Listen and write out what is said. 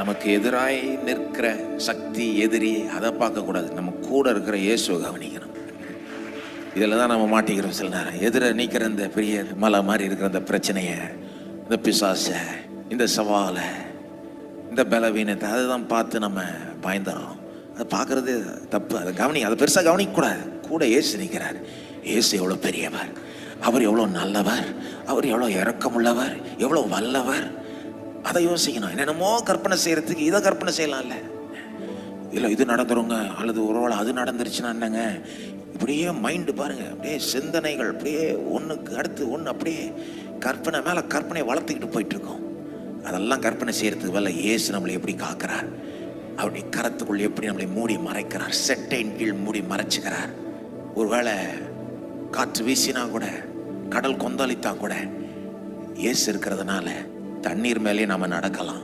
நமக்கு எதிராய் நிற்கிற சக்தி, எதிரி, அதை பார்க்கக்கூடாது. நம்ம கூட இருக்கிற இயேசுவை கவனிக்கணும். இதில் தான் நம்ம மாட்டிக்கிறோம். சில நேரம் எதிர நிற்கிற இந்த பெரிய மலை மாதிரி இருக்கிற இந்த பிரச்சனையை, இந்த பிசாசை, இந்த சவாலை, இந்த பலவீனத்தை, அதை தான் பார்த்து நம்ம பயந்துறோம். அதை பார்க்குறது தப்பு. அதை அதை பெருசாக கவனிக்கக்கூடாது. கூட இயேசு நிற்கிறார். இயேசு எவ்வளோ பெரியவர், அவர் எவ்வளோ நல்லவர், அவர் எவ்வளோ இரக்கமுள்ளவர், எவ்வளோ வல்லவர், அதை யோசிக்கணும். என்னென்னமோ கற்பனை செய்கிறதுக்கு இதை கற்பனை செய்யலாம்ல. இல்லை இது நடந்துருங்க, அல்லது ஒருவேளை அது நடந்துருச்சுன்னா என்னங்க, இப்படியே மைண்டு பாருங்க, அப்படியே சிந்தனைகள் அப்படியே ஒன்றுக்கு அடுத்து ஒன்று அப்படியே கற்பனை மேலே கற்பனையை வளர்த்துக்கிட்டு போயிட்டு இருக்கோம். அதெல்லாம் கற்பனை செய்யறதுக்கு வேலை இயேசு நம்மளை எப்படி காக்கிறார், அப்படி கரத்துக்குள் எப்படி நம்மளை மூடி மறைக்கிறார், செட்டையின் கீழ் மூடி மறைச்சுக்கிறார். ஒருவேளை காற்று வீசினா கூட, கடல் கொந்தளித்தா கூட, இயேசு இருக்கிறதுனால தண்ணீர் மேலே நாம நடக்கலாம்.